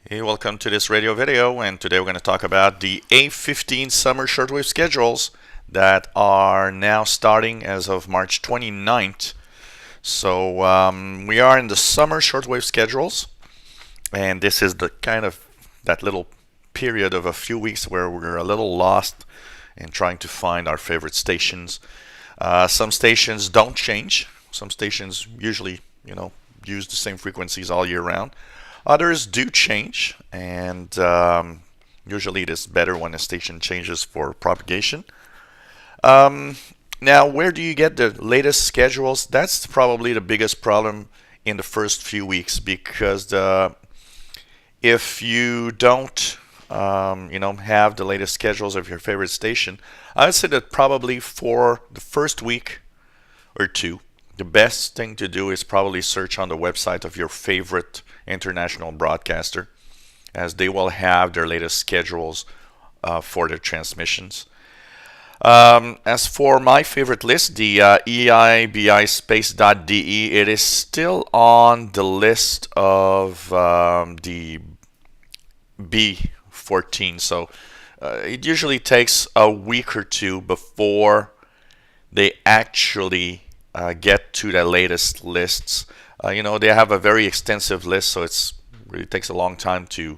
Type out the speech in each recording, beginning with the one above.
Hey, welcome to this radio video, and today we're going to talk about the A15 summer shortwave schedules that are now starting as of March 29th. So we are in the summer shortwave schedules, and this is the kind of that little period of a few weeks where we're a little lost in trying to find our favorite stations. Some stations don't change. Some stations usually, use the same frequencies all year round. Others do change, and usually it is better when a station changes for propagation. Um, Now, where do you get the latest schedules? That's probably the biggest problem in the first few weeks because if you don't, have the latest schedules of your favorite station, I would say that probably for the first week or two, the best thing to do is probably search on the website of your favorite international broadcaster, as they will have their latest schedules for their transmissions. As for my favorite list, the EIBISpace.de, it is still on the list of the B14. So it usually takes a week or two before they actually get to the latest lists. They have a very extensive list, so it really takes a long time to,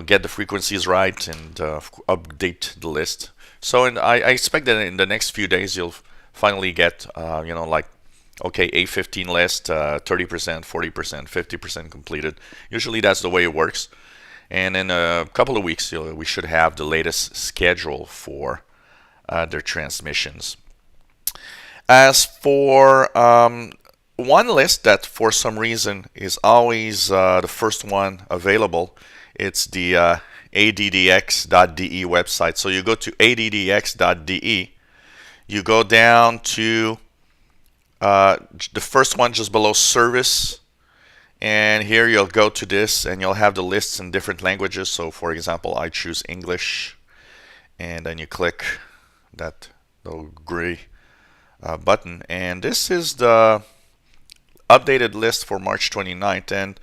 get the frequencies right and update the list. So I expect that in the next few days you'll finally get, okay, A15 list, 30%, 40%, 50% completed. Usually that's the way it works. And in a couple of weeks, we should have the latest schedule for their transmissions. As for one list that for some reason is always the first one available, it's the addx.de website. So you go to addx.de, you go down to the first one just below service, and here you'll go to this and you'll have the lists in different languages. So for example, I choose English, and then you click that little gray button, and this is the updated list for March 29th. And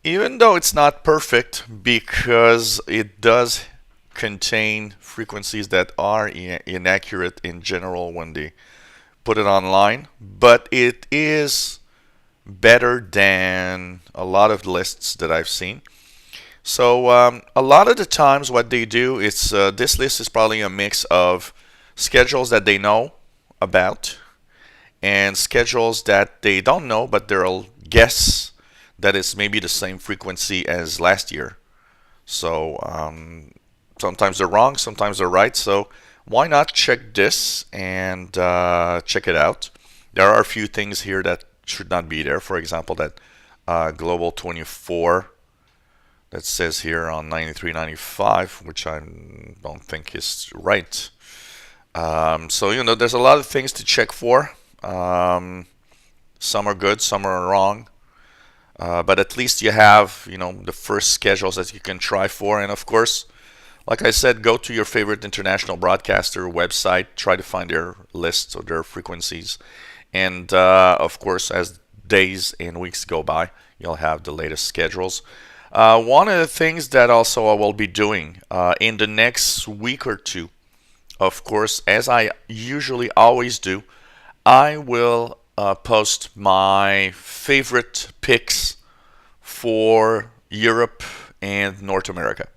even though it's not perfect because it does contain frequencies that are inaccurate in general when they put it online, but it is better than a lot of lists that I've seen. So a lot of the times what they do is this list is probably a mix of schedules that they know about and schedules that they don't know, but they'll guess that it's maybe the same frequency as last year. So sometimes they're wrong, sometimes they're right. So why not check this and check it out? There are a few things here that should not be there. For example, that Global 24 that says here on 93.95, which I don't think is right. So there's a lot of things to check for. Some are good, some are wrong. But at least you have, the first schedules that you can try for. And of course, like I said, go to your favorite international broadcaster website, try to find their lists of their frequencies. And of course, as days and weeks go by, you'll have the latest schedules. One of the things that also I will be doing in the next week or two, of course, as I usually always do, I will post my favorite picks for Europe and North America.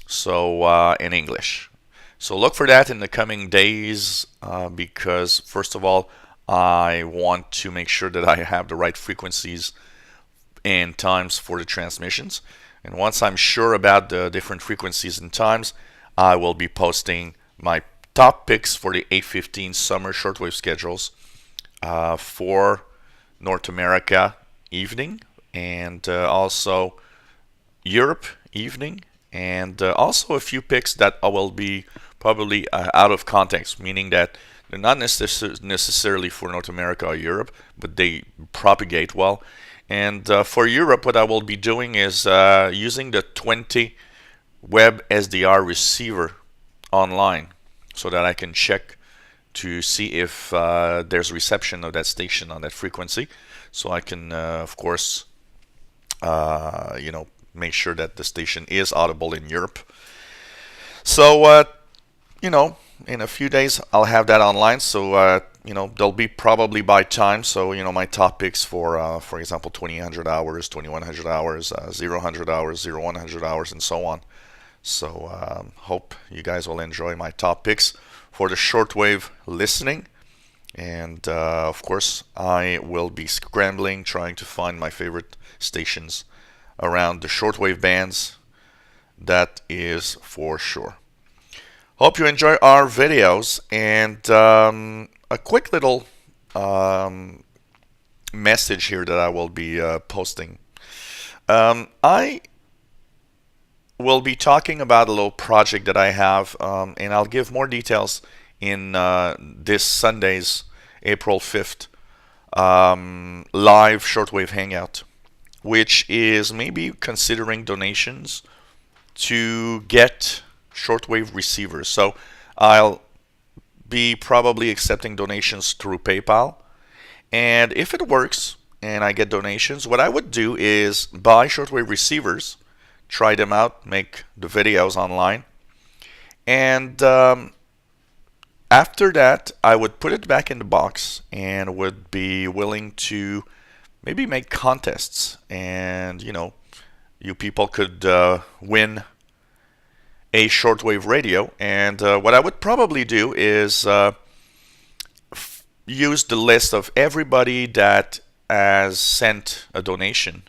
So in English. So look for that in the coming days because first of all, I want to make sure that I have the right frequencies and times for the transmissions. And once I'm sure about the different frequencies and times, I will be posting my top picks for the A15 summer shortwave schedules for North America evening, and also Europe evening, and also a few picks that will be probably out of context, meaning that they're not necessarily for North America or Europe, but they propagate well. And for Europe, what I will be doing is using the 20 web SDR receiver online so that I can check to see if there's reception of that station on that frequency. So I can, of course, make sure that the station is audible in Europe. So, in a few days I'll have that online. So, they'll be probably by time. So, my top picks for example, 2000 hours, 2100 hours, 0 hours, 100 hours, and so on. So, hope you guys will enjoy my top picks for the shortwave listening. And of course, I will be scrambling, trying to find my favorite stations around the shortwave bands. That is for sure. Hope you enjoy our videos. And a quick little message here that I will be posting. I will be talking about a little project that I have, and I'll give more details in this Sunday's April 5th live shortwave hangout, which is maybe considering donations to get shortwave receivers. So I'll be probably accepting donations through PayPal, and if it works and I get donations, what I would do is buy shortwave receivers, try them out, make the videos online, and after that, I would put it back in the box and would be willing to maybe make contests. And, you people could win a shortwave radio. And what I would probably do is use the list of everybody that has sent a donation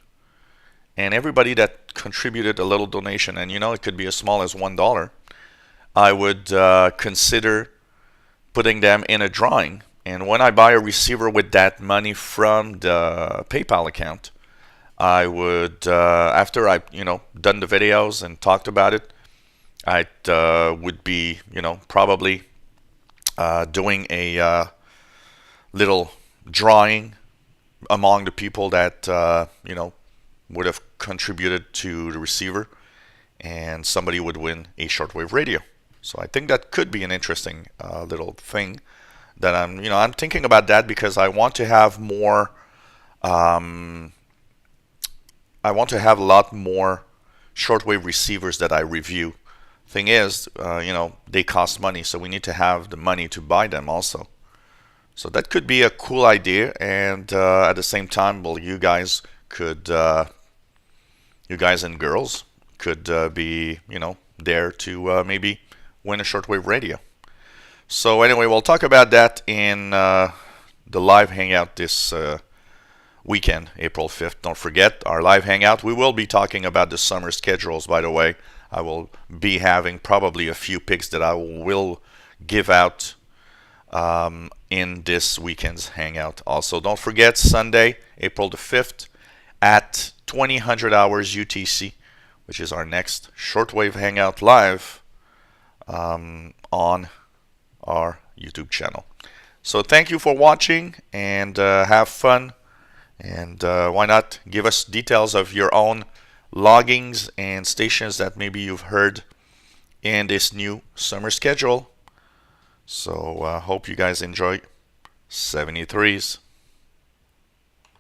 and everybody that contributed a little donation. And, it could be as small as $1. I would consider putting them in a drawing, and when I buy a receiver with that money from the PayPal account, I would, after I, done the videos and talked about it, I would be, probably doing a little drawing among the people that, would have contributed to the receiver, and somebody would win a shortwave radio. So I think that could be an interesting little thing that I'm thinking about that because I want to have more. I want to have a lot more shortwave receivers that I review. Thing is, they cost money, so we need to have the money to buy them also. So that could be a cool idea, and at the same time, well, you guys and girls could be, there to maybe win a shortwave radio. So anyway, we'll talk about that in the live hangout this weekend, April 5th. Don't forget our live hangout. We will be talking about the summer schedules, by the way. I will be having probably a few picks that I will give out in this weekend's hangout. Also, don't forget Sunday, April the 5th at 2000 hours UTC, which is our next shortwave hangout live on our YouTube channel. So thank you for watching, and have fun, and why not give us details of your own loggings and stations that maybe you've heard in this new summer schedule. So hope you guys enjoy 73s.